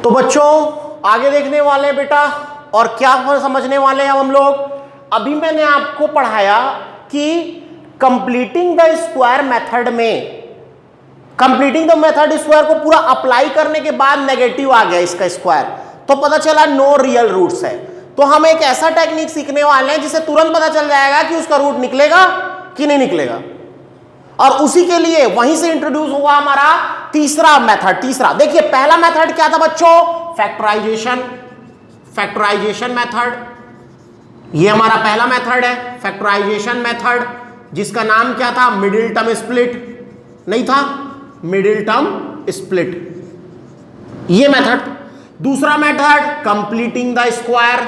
तो बच्चों आगे देखने वाले हैं बेटा, और क्या समझने वाले हैं हम लोग। अभी मैंने आपको पढ़ाया कि कंप्लीटिंग द स्क्वायर मेथड में, कंप्लीटिंग द मेथड स्क्वायर को पूरा अप्लाई करने के बाद नेगेटिव आ गया इसका स्क्वायर, तो पता चला नो रियल रूट्स है। तो हम एक ऐसा टेक्निक सीखने वाले हैं जिससे तुरंत पता चल जाएगा कि उसका रूट निकलेगा कि नहीं निकलेगा, और उसी के लिए वहीं से इंट्रोड्यूस हुआ हमारा तीसरा मेथड। तीसरा देखिए, पहला मेथड क्या था बच्चों, फैक्टराइजेशन, फैक्टराइजेशन मेथड। ये हमारा पहला मेथड है फैक्टराइजेशन मेथड, जिसका नाम क्या था, मिडिल टर्म स्प्लिट। नहीं था, मिडिल टर्म स्प्लिट ये मेथड। दूसरा मेथड कंप्लीटिंग द स्क्वायर,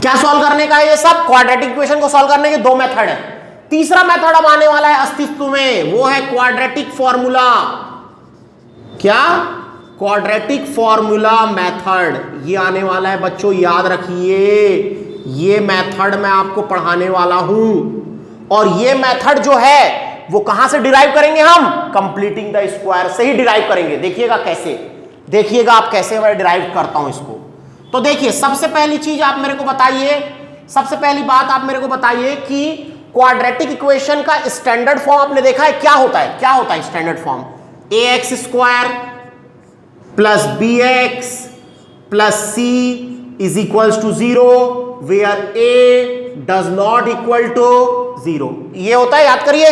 क्या सॉल्व करने का है ये सब, क्वाड्रेटिक इक्वेशन को सॉल्व करने के दो मेथड है। तीसरा मेथड अब आने वाला है अस्तित्व में, वो है क्वाड्रेटिक फॉर्मूला। क्या, क्वाड्रेटिक फॉर्मूला मेथड, ये आने वाला है बच्चों, याद रखिए। ये मेथड मैं आपको पढ़ाने वाला हूं, और ये मेथड जो है वो कहां से डिराइव करेंगे हम, कंप्लीटिंग द स्क्वायर से ही डिराइव करेंगे। देखिएगा कैसे, देखिएगा आप कैसे मैं डिराइव करता हूं इसको। तो देखिए, सबसे पहली चीज आप मेरे को बताइए, सबसे पहली बात आप मेरे को बताइए कि क्वाड्रेटिक इक्वेशन का स्टैंडर्ड फॉर्म आपने देखा है, क्या होता है, क्या होता है standard form, ax square plus bx plus c is equals to 0 where a does not equal to 0। ये होता है, याद करिए,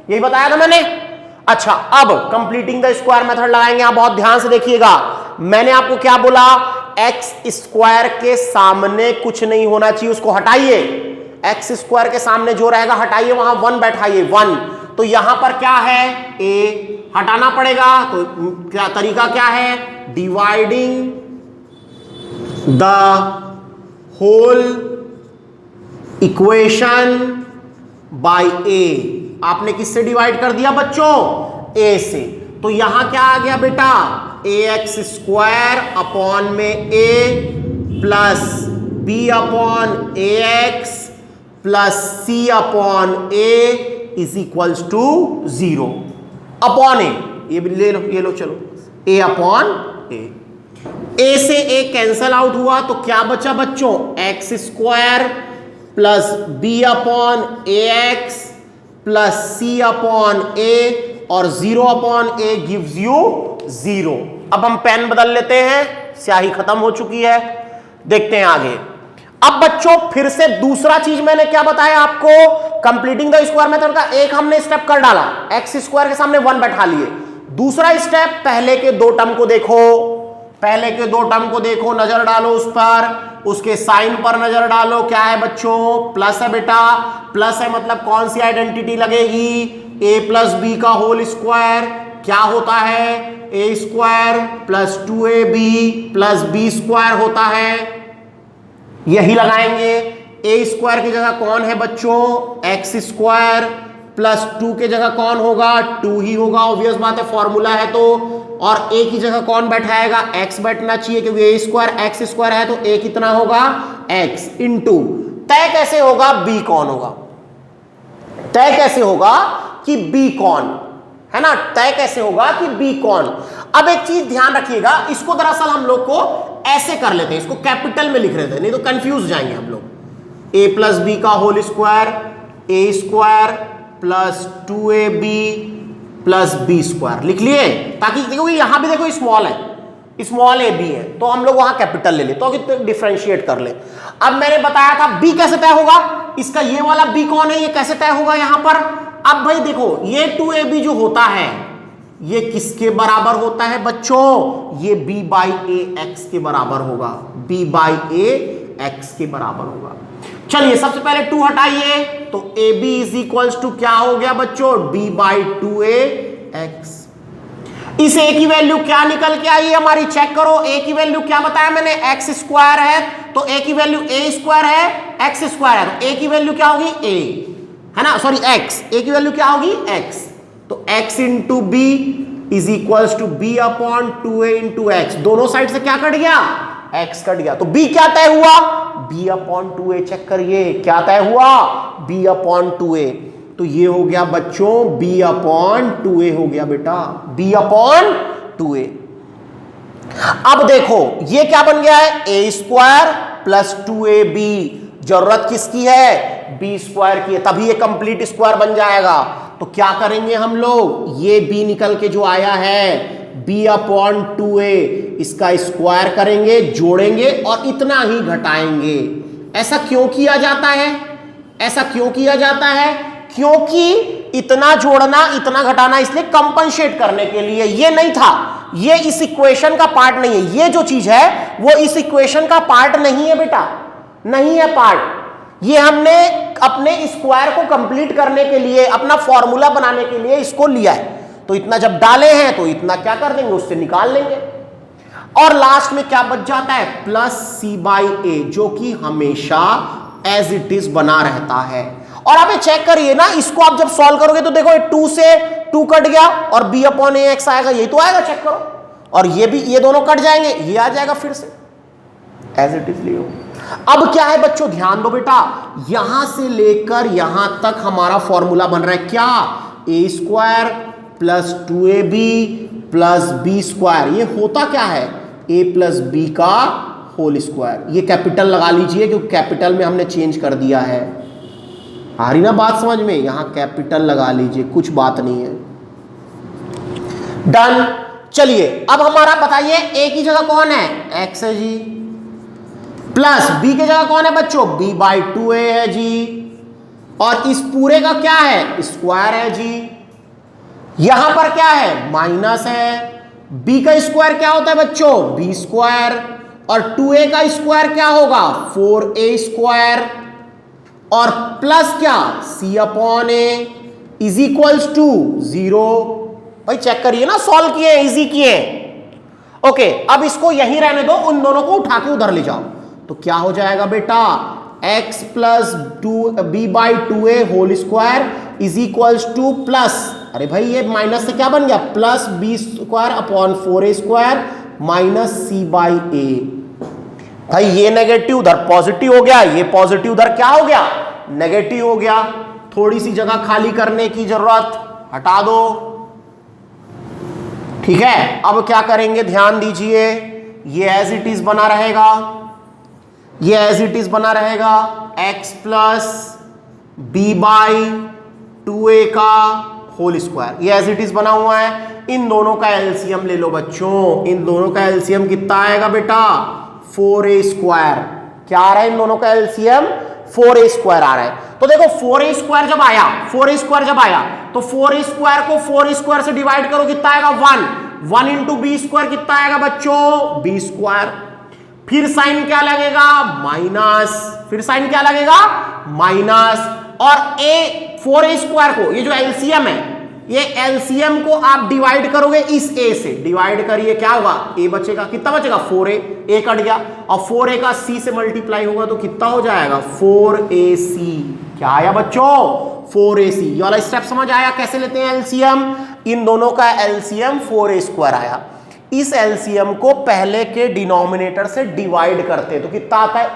यही बताया था मैंने। अच्छा, अब कंप्लीटिंग द स्क्वायर मेथड लगाएंगे। आप बहुत ध्यान से देखिएगा, मैंने आपको क्या बोला, एक्स स्क्वायर के सामने कुछ नहीं होना चाहिए, उसको हटाइए। एक्स स्क्वायर के सामने जो रहेगा हटाइए, वहां 1 बैठाइए, 1। तो यहां पर क्या है, ए हटाना पड़ेगा। तो क्या तरीका क्या है, dividing the whole equation by A. आपने किससे डिवाइड कर दिया बच्चों, ए से। तो यहां क्या आ गया बेटा, ए एक्स स्क्वायर अपॉन में A plus B upon A x plus C upon A is equals to 0 upon A. ये भी ले लो, ये लो, चलो, ए अपॉन ए से ए कैंसल आउट हुआ, तो क्या बचा बच्चों, x square plus B upon A x plus C upon A, और 0 अपॉन ए गिव्स यू 0। अब हम पेन बदल लेते हैं, स्याही खत्म हो चुकी है, देखते हैं आगे। अब बच्चों फिर से दूसरा चीज मैंने क्या बताया आपको, कंप्लीटिंग द स्क्वायर मेथड का एक हमने स्टेप कर डाला, एक्स स्क्वायर के सामने 1 बैठा लिए। दूसरा स्टेप, पहले के दो टर्म को देखो, पहले के दो टर्म को देखो, नजर डालो उस पर, उसके साइन पर नजर डालो। क्या है बच्चों, प्लस है बेटा, प्लस है मतलब कौन सी आइडेंटिटी लगेगी, a प्लस बी का होल स्क्वायर। क्या होता है, a square plus 2ab plus B square होता है, यही लगाएंगे। a स्क्वायर की जगह कौन है बच्चों, x स्क्वायर प्लस 2 की जगह कौन होगा, 2 ही होगा, ऑब्वियस बात है, फॉर्मूला है तो। और a की जगह कौन बैठाएगा, x बैठना चाहिए, क्योंकि a स्क्वायर x स्क्वायर है, तो a कितना होगा, x इंटू तय कैसे होगा, b कौन होगा, तय कैसे होगा कि b कौन है ना, तय कैसे होगा कि b कौन। अब एक चीज ध्यान रखिएगा, इसको दरअसल हम लोग को ऐसे कर लेते हैं, इसको कैपिटल में लिख रहे थे, नहीं तो कंफ्यूज जाएंगे हम लोग। a प्लस बी का whole square, a square plus 2ab plus B square लिख लिए, ताकि देखो यहां भी देखो स्मॉल है, स्मॉल ए बी है, तो हम लोग वहां कैपिटल ले ले, तो डिफरेंशिएट कर ले। अब मैंने बताया था बी कैसे तय होगा, इसका ये वाला बी कौन है, ये कैसे तय होगा यहां पर। अब भाई देखो, ये 2ab जो होता है ये किसके बराबर होता है बच्चों, ये b बाई ए एक्स के बराबर होगा, b बाई ए एक्स के बराबर होगा। चलिए सबसे पहले 2 हटाइए, तो ab इज इक्वल्स टू क्या हो गया बच्चों, b बाई 2a एक्स। इस a की वैल्यू क्या निकल के आई हमारी, चेक करो। a की वैल्यू क्या बताया मैंने, x स्क्वायर है, तो a की वैल्यू a स्क्वायर है, x स्क्वायर है, तो a की वैल्यू क्या होगी, a है ना, सॉरी x, a की वैल्यू क्या होगी, x। तो x into B is equals to B upon 2a into X. दोनों साइड से क्या कट गया, x कट गया, तो b क्या तय हुआ, b अपॉन 2a। चेक करिए क्या तय हुआ, b अपॉन 2a। तो ये हो गया बच्चों b/2a हो गया बेटा, b/2a। अब देखो ये क्या बन गया है, a² प्लस 2ab। जरूरत किसकी है, b² की है, तभी ये कंप्लीट स्क्वायर बन जाएगा। तो क्या करेंगे हम लोग, ये b निकल के जो आया है b/2a, इसका स्क्वायर करेंगे, जोड़ेंगे और इतना ही घटाएंगे। ऐसा क्यों किया जाता है, ऐसा क्यों किया जाता है, क्योंकि इतना जोड़ना इतना घटाना इसलिए कंपनसेट करने के लिए। ये नहीं था, ये इस इक्वेशन का पार्ट नहीं है, ये जो चीज है वो इस इक्वेशन का पार्ट नहीं है बेटा, नहीं है पार्ट। ये हमने अपने स्क्वायर को कंप्लीट करने के लिए, अपना फॉर्मूला बनाने के लिए इसको लिया है। तो इतना जब डाले हैं तो इतना क्या कर देंगे, उससे निकाल लेंगे और लास्ट में क्या बच जाता है, प्लस c/a, जो कि हमेशा एज इट इज बना रहता है। और आप ये चेक करिए ना, इसको आप जब सॉल्व करोगे तो देखो 2 से 2 कट गया और b/ax आएगा, यही तो आएगा, चेक करो। और ये भी, ये दोनों कट जाएंगे, ये आ जाएगा फिर से एज इट इज लियो। अब क्या है बच्चों, ध्यान दो बेटा, यहां से लेकर यहां तक हमारा फॉर्मूला बन रहा है क्या, a² plus 2ab plus b²। ये होता क्या है, a प्लस b का होल स्क्वायर। ये कैपिटल लगा लीजिए क्योंकि कैपिटल में हमने चेंज कर दिया है। आ रही ना बात समझ में, यहां कैपिटल लगा लीजिए, कुछ बात नहीं है। डन। चलिए अब हमारा बताइए, a की जगह कौन है, x है जी, प्लस b की जगह कौन है बच्चों, b/2a है जी, और इस पूरे का क्या है, स्क्वायर है जी। यहां पर क्या है, माइनस है। b का स्क्वायर क्या होता है बच्चों, b², और 2a का स्क्वायर क्या होगा, 4a², और प्लस क्या, c/a इज इक्वल्स टू 0। भाई चेक करिए ना, सॉल्व किए, इजी किए। ओके, अब इसको यहीं रहने दो, उन दोनों को उठा के उधर ले जाओ। तो क्या हो जाएगा बेटा, x plus b/2a whole square is equals to plus, अरे भाई ये माइनस से क्या बन गया, प्लस b²/4a² माइनस c/a। भाई ये नेगेटिव उधर पॉजिटिव हो गया, ये पॉजिटिव उधर क्या हो गया, नेगेटिव हो गया। थोड़ी सी जगह खाली करने की जरूरत, हटा दो। ठीक है, अब क्या करेंगे, ध्यान दीजिए, ये एज इट इज बना रहेगा, ये एज इट इज बना रहेगा, x प्लस b/2a का होल स्क्वायर, ये एज इट इज बना हुआ है। इन दोनों का एलसीएम ले लो बच्चों, इन दोनों का एलसीएम कितना आएगा बेटा, 4a²। क्या आ रहा है, इन दोनों का एलसीएम 4a² आ रहा है। तो देखो 4a² जब आया, 4a² जब आया तो 4a² को 4a² से डिवाइड करो, कितना आएगा, 1 इंटू b² कितना आएगा बच्चों, b²। फिर साइन क्या लगेगा, माइनस, फिर साइन क्या लगेगा, माइनस, और a 4a² को, ये जो एलसीएम है, ये एलसीएम को आप डिवाइड करोगे इस a से, डिवाइड करिए, क्या होगा, a बचेगा, कितना बचेगा, 4a कट गया, और 4a का c से मल्टीप्लाई होगा तो कितना हो जाएगा, 4ac। क्या आया बच्चों, 4ac। ये वाला स्टेप समझ आया, कैसे लेते हैं एलसीएम, इन दोनों का एलसीएम 4a² आया। इस एलसीएम को पहले के डिनोमिनेटर से डिवाइड करते हैं तो कितना आता है,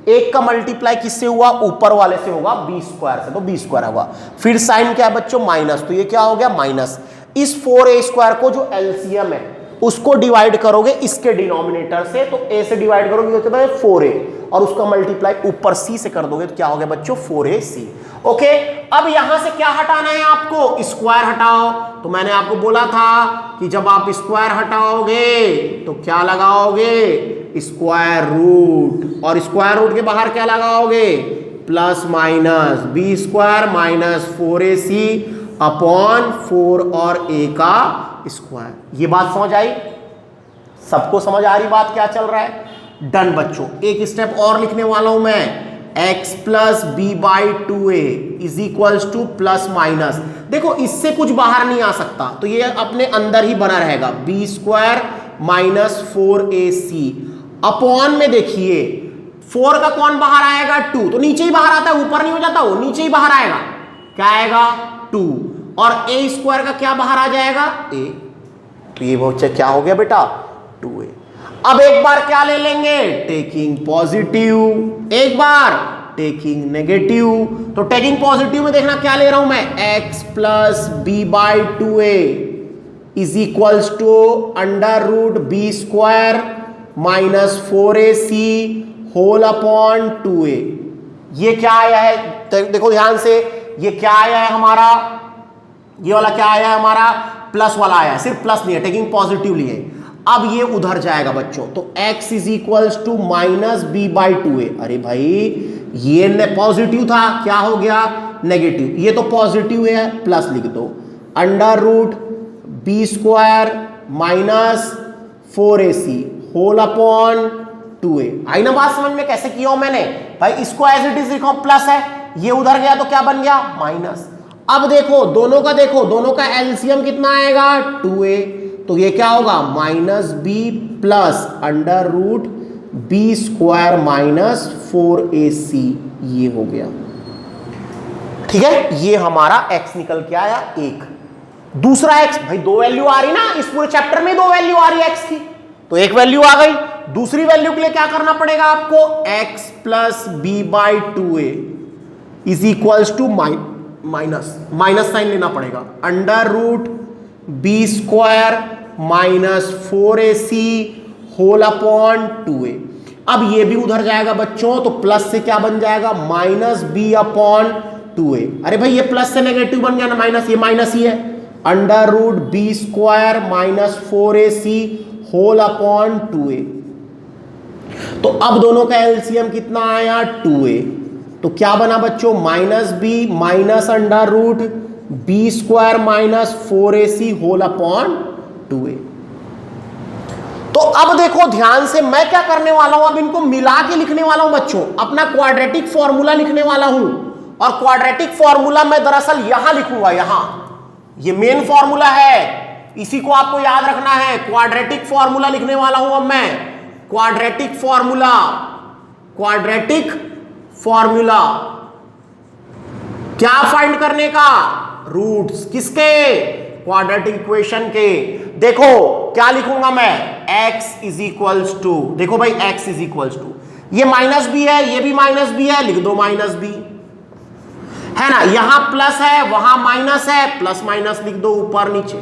1 का मल्टीप्लाई किससे हुआ, ऊपर वाले से होगा, b² से, तो b² होगा। फिर साइन क्या है बच्चों, माइनस, तो ये क्या हो गया, माइनस। इस 4a² को जो एलसीएम है उसको डिवाइड करोगे इसके डिनोमिनेटर से, तो a से डिवाइड करोगे तो 4a, और उसका मल्टीप्लाई ऊपर c से कर दोगे तो क्या हो गया बच्चों, 4ac। ओके, अब यहां से क्या हटाना है आपको, स्क्वायर हटाओ। तो मैंने आपको बोला था कि जब आप स्क्वायर हटाओगे तो क्या लगाओगे, स्क्वायर रूट, और स्क्वायर रूट के बाहर क्या लगाओगे, plus minus b² minus 4ac upon 4 और a का स्क्वायर। ये बात समझ आई, सबको समझ आ रही बात क्या चल रहा है। डन बच्चों, एक स्टेप और लिखने वाला हूं मैं, x plus b/2a is equals to plus minus. देखो इससे कुछ बाहर नहीं आ सकता, तो ये अपने अंदर ही बना रहेगा, b² माइनस 4ac अपॉन में देखिए 4 का कौन बाहर आएगा, 2, तो नीचे ही बाहर आता है, ऊपर नहीं हो जाता, वो नीचे ही बाहर आएगा, क्या आएगा, 2, और a² का क्या बाहर आ जाएगा, a, तो ये बहुत क्या हो गया बेटा, 2a। अब एक बार क्या ले लेंगे, टेकिंग पॉजिटिव, एक बार टेकिंग नेगेटिव। तो टेकिंग पॉजिटिव में देखना क्या ले रहा हूं मैं, x plus b by 2a is equals to under root b square minus 4ac whole upon 2a। ये क्या आया है, देखो ध्यान से, ये क्या आया है हमारा, ये वाला क्या आया है हमारा, प्लस वाला आया है, सिर्फ प्लस नहीं है, टेकिंग पॉजिटिव लिए। अब ये उधर जाएगा बच्चों, तो x is equals to minus b by 2a। अरे भाई ये पॉजिटिव था, क्या हो गया नेगेटिव, ये तो पॉजिटिव है, प्लस लिख दो, under root b square minus 4ac whole upon 2a। आई ना बात समझ में, कैसे किया हूं मैंने भाई, इसको एज इट इज लिखा हूं, प्लस है, ये उधर गया तो क्या बन गया माइनस। अब देखो दोनों का, देखो दोनों का एलसीएम कितना आएगा 2a, तो ये क्या होगा minus b plus under root b square minus 4ac, ये हो गया। ठीक है, ये हमारा x निकल के आया एक। दूसरा x, भाई दो वैल्यू आ रही ना इस पूरे चैप्टर में, दो वैल्यू आ रही है x की, तो एक वैल्यू आ गई। दूसरी वैल्यू के लिए क्या करना पड़ेगा आपको, x plus b by 2a is equals to minus sign लेना पड़ेगा, under root b square minus 4ac whole upon 2a। अब ये भी उधर जाएगा बच्चों, तो प्लस से क्या बन जाएगा माइनस बी अपॉन 2a। अरे भाई ये प्लस से नेगेटिव बन गया ना माइनस, ये माइनस ही है, under root b square minus 4ac whole upon 2a। तो अब दोनों का एलसीएम कितना आया 2a, तो क्या बना बच्चों minus b minus under root b square minus 4ac whole upon 2a। तो अब देखो ध्यान से, मैं क्या करने वाला हूं, अब इनको मिला के लिखने वाला हूं बच्चों, अपना क्वाड्रेटिक फॉर्मूला लिखने वाला हूं। और क्वाड्रेटिक फॉर्मूला मैं दरअसल यहां लिखूंगा, यहां, ये मेन फॉर्मूला है, इसी को आपको याद रखना है। क्वाड्रेटिक फॉर्मूला लिखने वाला हूं अब मैं, क्वाड्रेटिक फॉर्मूला, क्वाड्रेटिक फॉर्मूला क्या फाइंड करने का, रूट्स किसके, क्वाड्रेटिक इक्वेशन के। देखो क्या लिखूंगा मैं, x इज इक्वल्स टू, देखो भाई x इज इक्वल्स टू, ये माइनस बी है, ये भी माइनस बी है, लिख दो माइनस बी, है ना, यहां प्लस है वहां माइनस है, प्लस माइनस लिख दो ऊपर नीचे,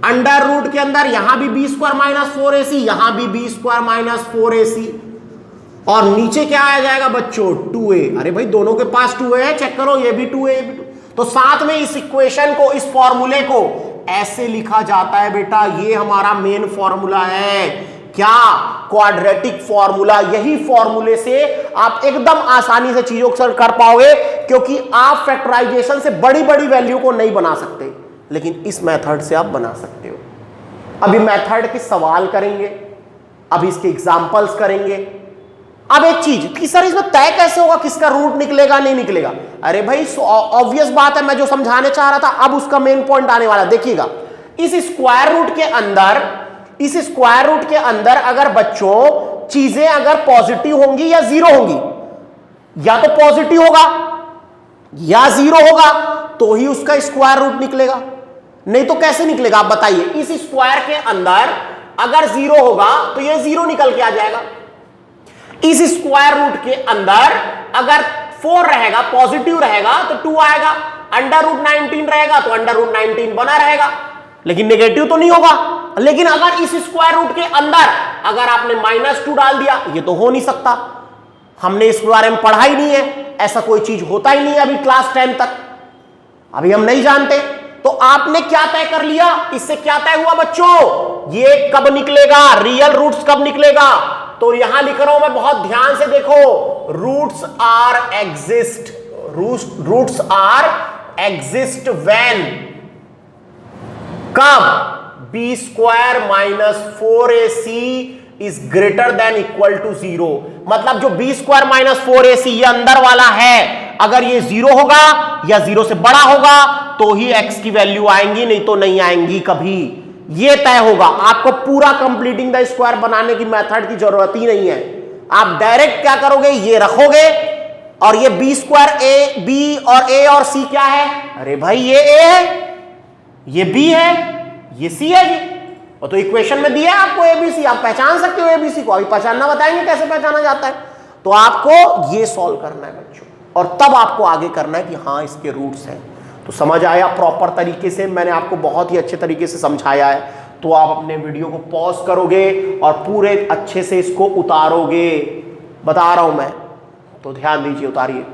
अंडर रूट के अंदर यहां भी बी स्क्वायर माइनस 4ac, यहां भी बी स्क्वायर माइनस 4ac, और नीचे क्या आ जाएगा बच्चों 2a। अरे भाई दोनों के पास 2a है, चेक करो, ये भी 2a, ये भी 2a। तो साथ में इस इक्वेशन को, इस फॉर्मूले को ऐसे लिखा जाता है बेटा, ये हमारा मेन फॉर्मूला है, क्या, क्वाड्रेटिक फॉर्मूला। यही फॉर्मूले से आप एकदम आसानी से चीजों को कर पाओगे, क्योंकि आप फैक्टराइजेशन से बड़ी बड़ी वैल्यू को नहीं बना सकते, लेकिन इस मेथड से आप बना सकते हो। अभी मेथड के सवाल करेंगे, अभी इसके एग्जांपल्स करेंगे। अब एक चीज कि सर इसमें तय कैसे होगा किसका रूट निकलेगा नहीं निकलेगा, अरे भाई ऑब्वियस बात है, मैं जो समझाने चाह रहा था अब उसका मेन पॉइंट आने वाला। देखिएगा, इस स्क्वायर रूट के अंदर, इस स्क्वायर रूट के अंदर अगर बच्चों चीजें अगर पॉजिटिव होंगी या जीरो होंगी, या तो पॉजिटिव होगा या जीरो होगा, तो ही उसका स्क्वायर रूट निकलेगा, नहीं तो कैसे निकलेगा आप बताइए। इस स्क्वायर के अंदर अगर जीरो होगा तो ये जीरो निकल के आ जाएगा, इस स्क्वायर रूट के अंदर अगर 4 रहेगा, पॉजिटिव रहेगा तो 2 आएगा, अंडर रूट 19 रहेगा तो अंडर रूट 19 बना रहेगा, लेकिन नेगेटिव तो नहीं होगा। लेकिन अगर इस स्क्वायर रूट के अंदर अगर आपने -2 डाल दिया, ये तो हो नहीं सकता, हमने इस बारे में पढ़ा ही नहीं है, ऐसा कोई चीज होता ही नहीं है अभी क्लास 10 तक, अभी हम नहीं जानते। तो आपने क्या तय कर लिया, इससे क्या तय हुआ बच्चों, ये कब निकलेगा, रियल रूट्स कब निकलेगा। तो यहां लिख रहा हूं मैं, बहुत ध्यान से देखो, roots are exist, roots are exist when, कब, B square minus 4ac is greater than equal to 0। मतलब जो बी स्क्वायर माइनस 4ac ये अंदर वाला है, अगर ये 0 होगा या 0 से बड़ा होगा तो ही x की वैल्यू आएंगी, नहीं तो नहीं आएंगी कभी, ये तय होगा। आपको पूरा कंप्लीटिंग द स्क्वायर बनाने की मेथड की जरूरत ही नहीं है, आप डायरेक्ट क्या करोगे, ये रखोगे और ये बी स्क्वायर ए, बी और ए और सी क्या है, अरे भाई ये ए है, ये बी है, ये सी है जी, और तो इक्वेशन में दिया है आपको एबीसी, आप पहचान सकते हो एबीसी को, अभी पहचानना बताएंगे कैसे पहचाना जाता है। तो आपको ये सॉल्व करना है बच्चों, और तब आपको आगे करना है कि हाँ इसके रूट्स हैं। तो समझ आया प्रॉपर तरीके से, मैंने आपको बहुत ही अच्छे तरीके से समझाया है। तो आप अपने वीडियो को पॉज करोगे और पूरे अच्छे से इसको उतारोगे, बता रहा हूं मैं, तो ध्यान दीजिए, उतारिए।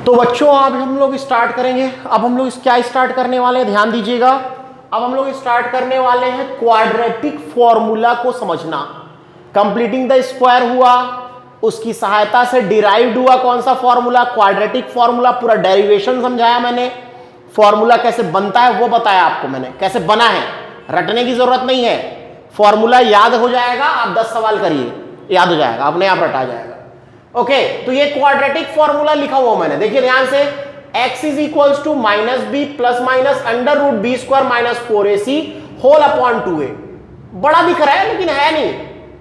तो बच्चों अब हम लोग स्टार्ट करेंगे। अब हम लोग क्या स्टार्ट करने वाले हैं, ध्यान दीजिएगा। अब हम लोग स्टार्ट करने वाले हैं क्वाड्रेटिक फॉर्मूला को समझना। कंप्लीटिंग द स्क्वायर हुआ, उसकी सहायता से डिराइव्ड हुआ कौन सा फॉर्मूला, क्वाड्रेटिक फॉर्मूला। पूरा डेरिवेशन समझाया मैंने, फॉर्मूला कैसे बनता है वो बताया आपको मैंने, कैसे बना है, रटने की जरूरत नहीं है, फॉर्मूला याद हो जाएगा। आप 10 सवाल करिए, याद हो जाएगा, अपने आप रटा जाएगा। ओके, तो ये क्वाड्रेटिक फॉर्मूला लिखा हुआ मैंने, देखिए ध्यान से, x is equals to minus b plus minus under root b square minus 4ac whole upon 2a। बड़ा दिख रहा है लेकिन है नहीं।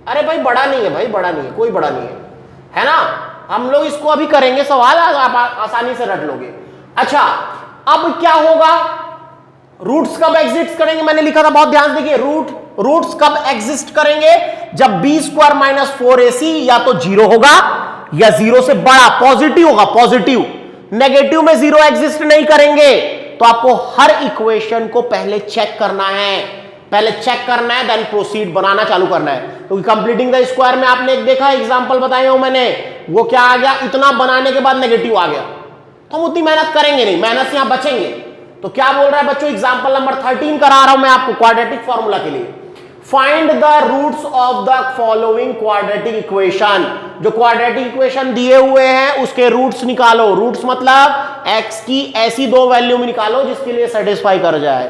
अरे भाई बड़ा नहीं है, भाई बड़ा नहीं है, कोई बड़ा नहीं है ना। हम लोग इसको अभी करेंगे सवाल, आप आसानी से रट लोगे। अच्छा, अब क्या होगा, रूट्स कब एग्जिस्ट करेंगे, मैंने लिखा था, बहुत ध्यान से देखिए, रूट्स कब एग्जिस्ट करेंगे, जब बी स्क्वायर माइनस 4ac या तो 0 होगा या 0 से बड़ा, पॉजिटिव होगा, पॉजिटिव। नेगेटिव में 0 एग्जिस्ट नहीं करेंगे। तो आपको हर इक्वेशन को पहले चेक करना है, पहले चेक करना है, देन प्रोसीड, बनाना चालू करना है। क्योंकि कंप्लीटिंग द स्क्वायर में आपने एक देखा एग्जांपल बताया हूं मैंने, वो क्या आ गया, इतना बनाने के बाद नेगेटिव आ गया, तो हम उतनी मेहनत करेंगे नहीं, मेहनत से यहां बचेंगे। तो क्या बोल रहा है बच्चों, एग्जांपल नंबर 13 करा रहा हूं मैं आपको क्वाड्रेटिक फॉर्मूला के लिए। Find the roots of the following quadratic equation. जो क्वाड्रेटिक इक्वेशन दिए हुए हैं उसके रूट्स निकालो। रूट्स मतलब x की ऐसी दो वैल्यू में निकालो जिसके लिए सेटिस्फाई कर जाए।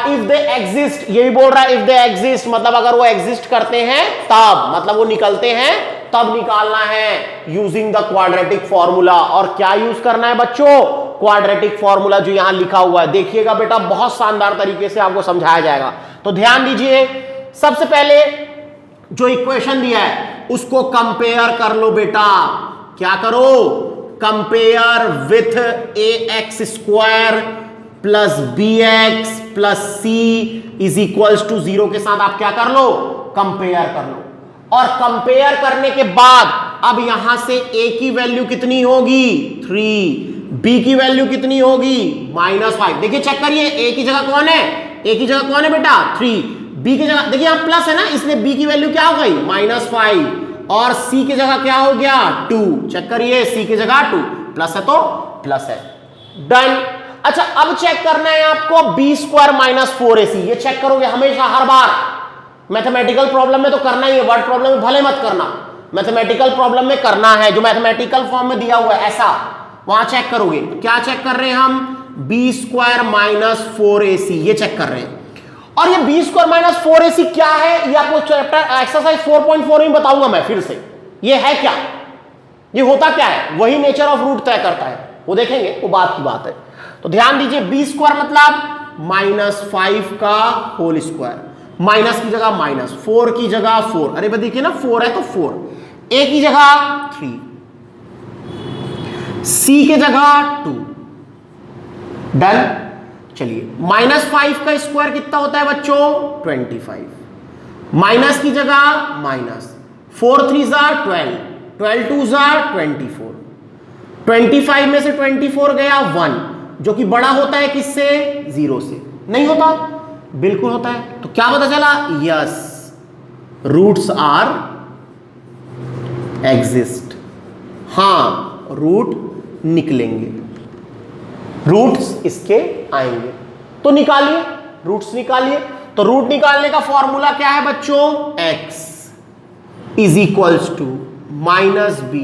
इफ दे एग्जिस्ट, यही बोल रहा है, इफ दे एग्जिस्ट मतलब अगर वो एग्जिस्ट करते हैं तब, मतलब वो निकलते हैं तब निकालना है यूजिंग द क्वाड्रेटिक फॉर्मूला। और क्या यूज करना है बच्चों, क्वाड्रेटिक फॉर्मूला जो यहां लिखा हुआ है। देखिएगा बेटा, बहुत शानदार तरीके से आपको समझाया जाएगा। तो ध्यान दीजिए, सबसे पहले जो इक्वेशन दिया है उसको कंपेयर कर लो बेटा। क्या करो, compare with ax square plus bx plus c is equals to 0 के साथ आप क्या कर लो, कंपेयर कर लो। और कंपेयर करने के बाद अब यहां से a की वैल्यू कितनी होगी, 3, b की वैल्यू कितनी होगी, -5। देखिए चेक करिए, a की जगह कौन है, a की जगह कौन है बेटा, 3, b की जगह देखिए यहां प्लस है ना, इसलिए b की वैल्यू क्या हो गई, -5, और c की जगह क्या हो गया, 2। चेक करिए, c की जगह 2, प्लस है तो प्लस है, डन। अच्छा, अब चेक करना है आपको बी स्क्वायर माइनस 4ac। ये चेक करोगे हमेशा, हर बार मैथमेटिकल प्रॉब्लम में तो करना ही है, वर्ड प्रॉब्लम में भले मत करना, मैथमेटिकल प्रॉब्लम में करना है। जो मैथमेटिकल फॉर्म में दिया हुआ है ऐसा, वहां चेक करोगे। क्या चेक कर रहे हैं हम, बी स्क्वायर माइनस 4ac, ये चेक कर रहे हैं। और ये बी स्क्वायर माइनस 4ac क्या है, ये आपको चैप्टर एक्सरसाइज 4.4 में बताऊंगा मैं फिर से। ये है क्या, ये होता क्या है, वही नेचर ऑफ रूट तय करता है, वो देखेंगे, वो बात की बात है। तो ध्यान दीजिए, बी स्क्वायर मतलब -5 का होल स्क्वायर, माइनस की जगह माइनस, 4 की जगह 4, अरे भाई देखिए ना 4 है तो 4, a की जगह 3, c की जगह 2, डन। चलिए, -5 का स्क्वायर कितना होता है बच्चों, 25, माइनस की जगह माइनस, 4 3 12, 12 2 24, 25 में से 24 गया 1, जो कि बड़ा होता है किससे, 0 से, नहीं होता, बिल्कुल होता है। तो क्या पता चला, यस, रूट्स आर एग्जिस्ट, हाँ रूट निकलेंगे, रूट्स इसके आएंगे। तो निकालिए, रूट्स निकालिए। तो रूट निकालने का फॉर्मूला क्या है बच्चों, x is equals to -b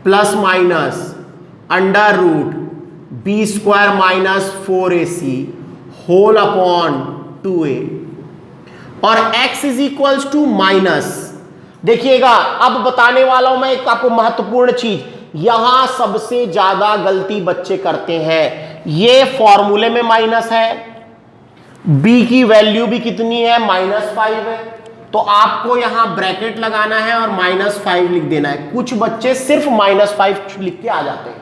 plus minus under root b square minus 4ac whole upon 2a, और x is equals to minus. देखिएगा, अब बताने वाला हूं मैं एक आपको महत्वपूर्ण चीज, यहां सबसे ज्यादा गलती बच्चे करते हैं। ये फॉर्मूले में माइनस है, b की वैल्यू भी कितनी है, -5 है, तो आपको यहां ब्रैकेट लगाना है और -5 लिख देना है। कुछ बच्चे सिर्फ -5 लिख के आ जाते हैं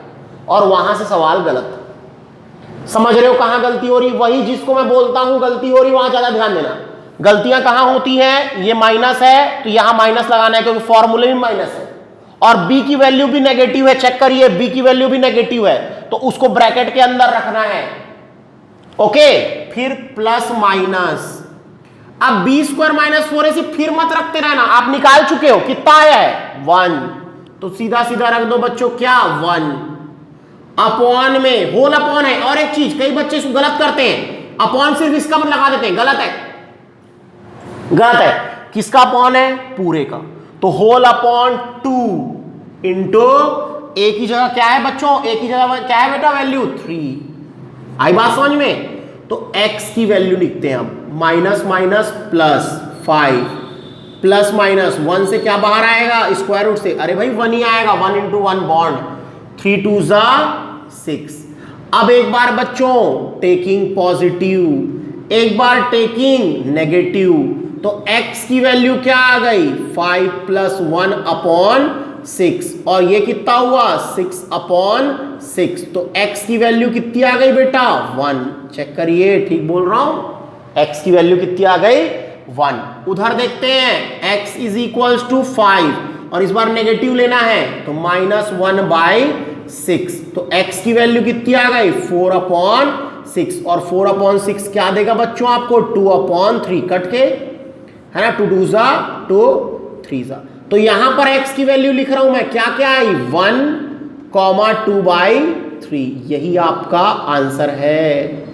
और वहां से सवाल गलत। समझ रहे हो कहां गलती हो रही? वही जिसको मैं बोलता हूं गलती हो रही, वहां ज्यादा ध्यान देना। गलतियां कहां होती हैं? ये माइनस है तो यहां माइनस लगाना है क्योंकि फॉर्मूले में माइनस है, और b की वैल्यू भी नेगेटिव है। चेक करिए, b की वैल्यू भी नेगेटिव है तो उसको ब्रैकेट के अंदर रखना है। ओके, फिर प्लस माइनस। अब b स्क्वायर माइनस 4ac फिर मत रखते रहना, आप निकाल चुके हो, कितना आया है 1, तो सीधा सीधा रख दो बच्चों क्या 1 अपॉन में होल अपॉन है। और एक चीज कई बच्चे इसको गलत करते हैं, अपॉन सिर्फ इसका मत लगा देते हैं, गलत है, गलत है। किसका अपॉन है? पूरे का। तो होल अपॉन 2 इंटू ए की जगह क्या है बच्चों? ए की जगह क्या है बेटा? वैल्यू 3। आई बात समझ में? तो x की वैल्यू लिखते हैं हम, minus minus plus 5 plus minus 1 से क्या बाहर आएगा? स्क्वायर रूट से। अरे भाई 1 ही आएगा, 1 इंटू 1 बॉन्ड, 3 2 जा 6। अब एक बार बच्चों टेकिंग पॉजिटिव, एक बार टेकिंग नेगेटिव, तो x की वैल्यू क्या आ गई? 5 प्लस 1 अपॉन 6, और ये कितना हुआ? 6 अपॉन 6। तो x की वैल्यू कितनी आ गई बेटा? 1। चेक करिए, ठीक बोल रहा हूं, x की वैल्यू कितनी आ गई? 1। उधर देखते हैं, x इज इक्वल्स टू 5, और इस बार नेगेटिव लेना है तो -1/6, तो x की वैल्यू कितनी आ गई? 4 अपॉन 6, और 4 अपॉन 6 क्या देगा बच्चों आपको? 2 अपॉन 3, कट के है ना, 2 2 जा 2 3 जा। तो यहां पर x की वैल्यू लिख रहा हूं मैं, क्या क्या आई? 1, 2/3, यही आपका आंसर है।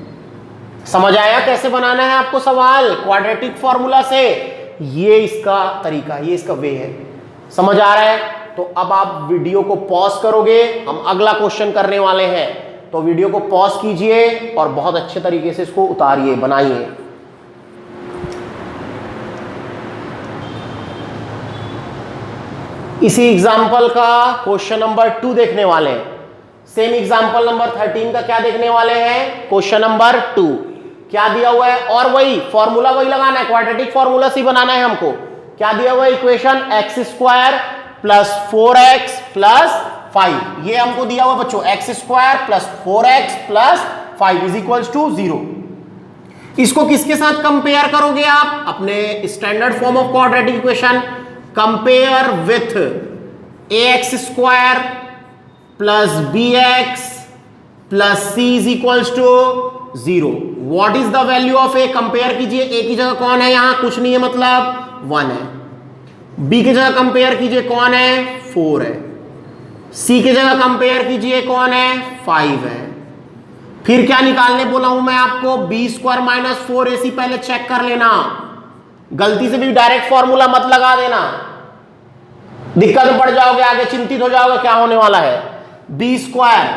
समझ आया कैसे बनाना है आपको सवाल क्वाड्रेटिक फॉर्मूला से? ये इसका तरीका, ये इसका वे है। समझ आ रहा है? तो अब आप वीडियो को पॉज करोगे, हम अगला क्वेश्चन करने वाले हैं, तो वीडियो को पॉज कीजिए और बहुत अच्छे तरीके से इसको उतारिए, बनाइए। इसी एग्जाम्पल का क्वेश्चन नंबर 2 देखने वाले हैं। सेम एग्जाम्पल नंबर 13 का क्या देखने वाले हैं? क्वेश्चन नंबर 2 क्या दिया हुआ है? और वही फॉर्मूला वही लगाना है, क्वाड्रेटिक फॉर्मूला से बनाना है हमको। क्या दिया हुआ है? Equation x square plus 4x plus 5, ये हमको दिया हुआ बच्चों, x square plus 4x plus 5 is equals to 0। इसको किसके साथ कंपेयर करोगे आप? अपने standard form of quadratic equation, compare with ax square plus bx plus c is equals to 0। What is the value of a? Compare कीजिए, a की जगह कौन है? यहां कुछ नहीं है, मतलब 1 है। b की जगह कंपेयर कीजिए, कौन है? 4 है। c की जगह कंपेयर कीजिए, कौन है? 5 है। फिर क्या निकालने बोला हूं मैं आपको? b square minus 4ac। पहले चेक कर लेना, गलती से भी डायरेक्ट फॉर्मूला मत लगा देना, दिक्कत में पड़ जाओगे, आगे चिंतित हो जाओगे क्या होने वाला है। b स्क्वायर,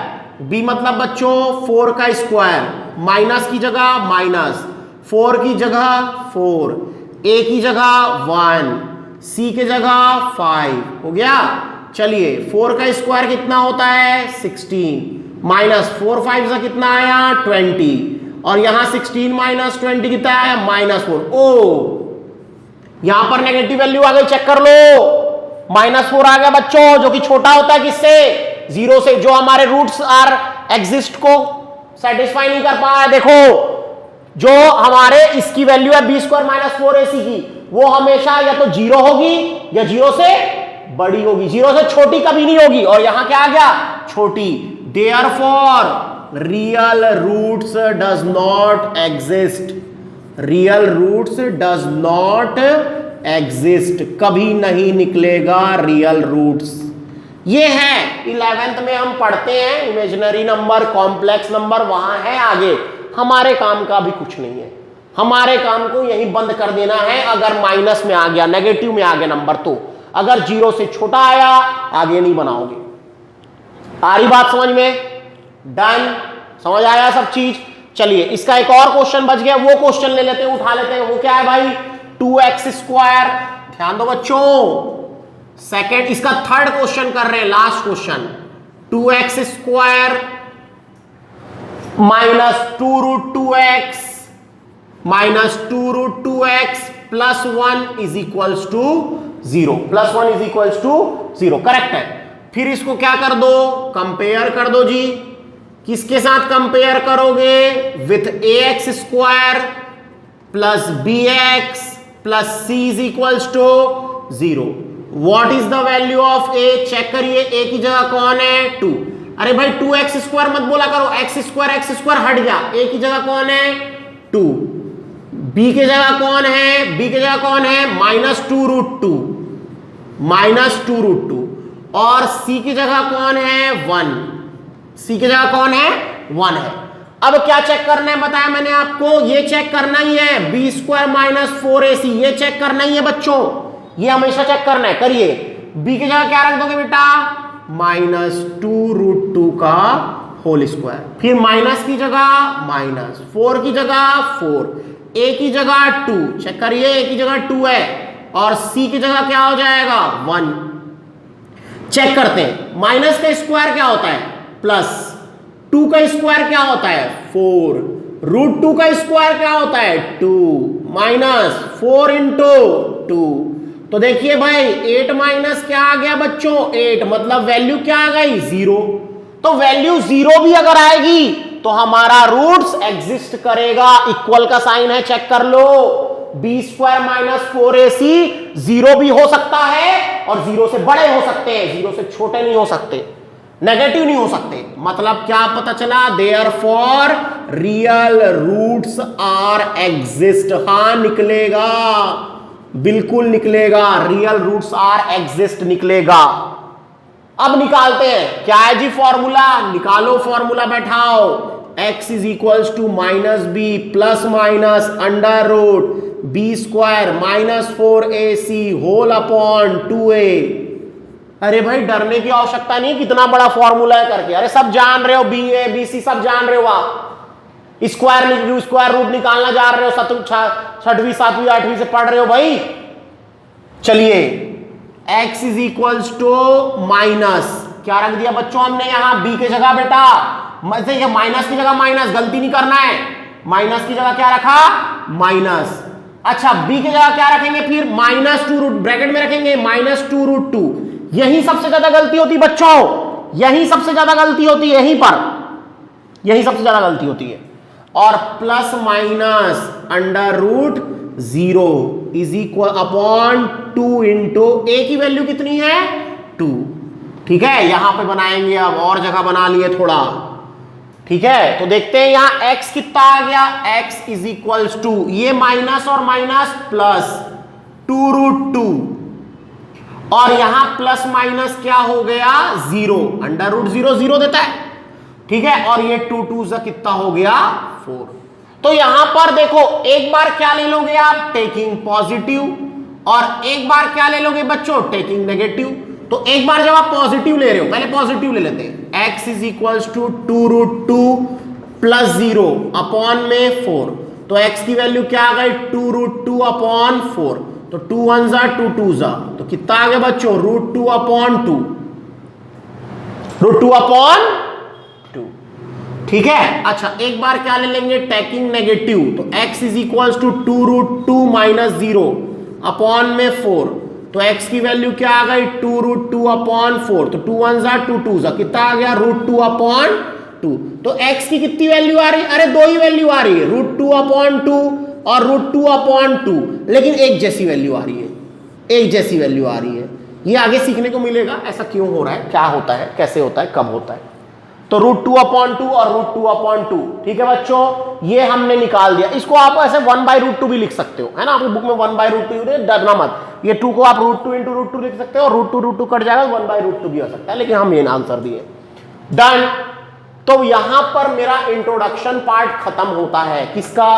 b मतलब बच्चों 4 का स्क्वायर, माइनस की जगह माइनस, 4 की जगह 4, a की जगह 1, c की जगह 5, हो गया। चलिए 4 का स्क्वायर कितना होता है? 16, माइनस 4 5 से कितना आया? 20, और यहां 16 माइनस 20 कितना आया? -4। ओ यहां पर नेगेटिव वैल्यू आ गई, चेक कर लो, -4 आ गया बच्चों, जो कि छोटा होता है किससे? 0 से, जो हमारे रूट्स आर एग्जिस्ट को सेटिस्फाई नहीं कर पा रहा है। देखो जो हमारे इसकी वैल्यू है b स्क्वायर माइनस 4ac की, वो हमेशा या तो 0 होगी या 0 से बड़ी होगी, 0 से छोटी कभी नहीं होगी। और यहां क्या आ गया? छोटी। Therefore real roots does not exist, real roots does not exist, कभी नहीं निकलेगा रियल रूट्स। ये है 11th में हम पढ़ते हैं इमेजिनरी नंबर, कॉम्प्लेक्स नंबर, वहां है आगे। हमारे काम का भी कुछ नहीं है, हमारे काम को यही बंद कर देना है। अगर माइनस में आ गया, नेगेटिव में आ गया नंबर, तो अगर 0 से छोटा आया आगे नहीं बनाओगे। आ रही बात समझ में? डन, समझ आया सब चीज? चलिए इसका एक और क्वेश्चन बच गया, वो क्वेश्चन ले लेते हैं, उठा लेते हैं। वो क्या है भाई? 2x square. ध्यान दो बच्चों, सेकेंड, इसका थर्ड क्वेश्चन कर रहे हैं, last question. 2x square minus 2√2x minus 2√2x plus 1 is equals to 0, plus 1 is equals to 0, correct है। फिर इसको क्या कर दो? कंपेयर कर दो जी। किसके साथ कंपेयर करोगे? With ax square plus bx plus c is equals to 0। What is the value of a? Check करिए, a की जगह कौन है? 2। अरे भाई 2x स्क्वायर मत बोला करो, x स्क्वायर हट गया, a की जगह कौन है? 2। b की जगह कौन है? b की जगह कौन है? -2√2 -2√2। और c की जगह कौन है? 1। c की जगह कौन है? 1 है। अब क्या चेक करना है बताया मैंने आपको? ये चेक करना ही है, b स्क्वायर -4ac, ये चेक करना ही है बच्चों, ये हमेशा चेक करना है। करिए, b की जगह क्या रख दोगे बेटा? -2√2 का होल स्क्वायर, फिर माइनस की जगह माइनस, 4 की जगह 4, a की जगह 2, चेक करिए a की जगह 2 है, और c की जगह क्या हो जाएगा? 1। चेक करते हैं, माइनस का स्क्वायर क्या होता है? प्लस, 2 का स्क्वायर क्या होता है? 4, √2 का स्क्वायर क्या होता है? 2, माइनस 4 इंटू 2। तो देखिए भाई 8 माइनस क्या आ गया बच्चों? 8, मतलब वैल्यू क्या आ गई? 0। तो वैल्यू 0 भी अगर आएगी तो हमारा रूट्स एग्जिस्ट करेगा। इक्वल का साइन है, चेक कर लो। b स्क्वायर -4ac 0 भी हो सकता है और 0 से बड़े हो सकते हैं, 0 से छोटे नहीं हो सकते, नेगेटिव नहीं हो सकते। मतलब क्या पता चला? Therefore real roots are exist. हां निकलेगा, बिल्कुल निकलेगा, रियल रूट्स आर एग्जिस्ट निकलेगा। अब निकालते हैं, क्या है जी फॉर्मूला? निकालो फॉर्मूला, बैठाओ। x is equals to -b plus minus under root b square -4ac whole upon 2a। अरे भाई डरने की आवश्यकता नहीं, कितना बड़ा फॉर्मूला है करके। अरे सब जान रहे हो, ba bc सब जान रहे हो आप। स्क्वायर रूट निकालना जा रहे हो, 6वीं 7वीं 8वीं से पढ़ रहे हो भाई। चलिए, x is equals to minus, क्या रख दिया बच्चों हमने यहां? b की जगह बेटा, माइनस की जगह माइनस, गलती नहीं करना है। माइनस की जगह क्या रखा? माइनस। अच्छा, b की जगह क्या रखेंगे फिर? -2 ब्रैकेट में रखेंगे, -2√2। यही सबसे ज्यादा गलती होती बच्चों, यही सबसे ज्यादा गलती होती है, यहीं पर यही सबसे ज्यादा गलती होती है। और plus minus under root 0 is equal upon 2 into a की वैल्यू कितनी है? 2। ठीक है, यहां पे बनाएंगे, अब और जगह बना लिए थोड़ा। ठीक है, तो देखते हैं यहां x कितना आ गया? x इज इक्वल्स टू, ये माइनस और माइनस प्लस 2√2, और यहां प्लस माइनस क्या हो गया? 0। अंडर रूट 0 0 देता है। ठीक है, और ये 2 2 कितना हो गया? 4। तो यहां पर देखो, एक बार क्या ले लोगे आप? टेकिंग पॉजिटिव, और एक बार क्या ले लोगे बच्चों? Taking negative. तो एक बार जब आप पॉजिटिव ले रहे हो, पहले पॉजिटिव ले लेते हैं। x is equals to 2√2 plus 0 upon में 4। तो x की वैल्यू क्या आ गई? 2√2 अपॉन 4। तो 2 1 जा 2 2 जा, तो कितना आ गया बच्चों? √2 अपॉन 2, √2 अपॉन 2। ठीक है, अच्छा एक बार क्या ले लेंगे? Taking negative. तो x is equals to 2√2 minus 0 upon में 4। तो x की वैल्यू क्या आ गई? 2√2 अपॉन 4। तो 2 1 जा 2 2 जा, कितना आ गया? √2 अपॉन 2। तो x की कितनी वैल्यू आ रही? अरे दो ही वैल्यू आ रही है, √2 अपॉन 2 और √2 अपॉन 2, लेकिन एक जैसी वैल्यू आ रही है, एक जैसी वैल्यू आ रही है। ये आगे सीखने को मिलेगा ऐसा क्यों हो रहा है, क्या होता है, कैसे होता है, कब होता है। तो √2 अपॉन 2 और √2 अपॉन 2। ठीक है बच्चों, ये हमने निकाल दिया। इसको आप ऐसे 1/√2 भी लिख सकते हो, है ना, आपकी बुक में 1/√2, डरना मत। ये 2 को आप √2 इंटू √2 लिख सकते हो, और √2 कट जाएगा, 1/√2 भी हो सकता है, लेकिन हम ये आंसर दिए। डन। तो यहां पर मेरा इंट्रोडक्शन पार्ट खत्म होता है। किसका?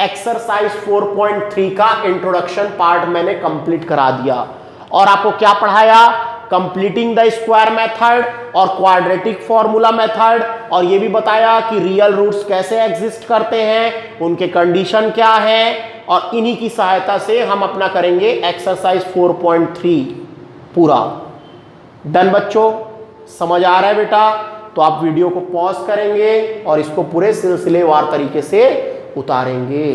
एक्सरसाइज 4.3 का इंट्रोडक्शन पार्ट मैंने कंप्लीट करा दिया। और आपको क्या पढ़ाया? कंप्लीटिंग द स्क्वायर मेथड और क्वाड्रेटिक फॉर्मूला मेथड, और ये भी बताया कि रियल रूट्स कैसे एग्जिस्ट करते हैं, उनके कंडीशन क्या है, और इन्हीं की सहायता से हम अपना करेंगे एक्सरसाइज 4.3 पूरा। डन बच्चों, समझ आ रहा है बेटा? तो आप वीडियो को पॉज करेंगे और इसको पूरे सिलसिलेवार तरीके से उतारेंगे।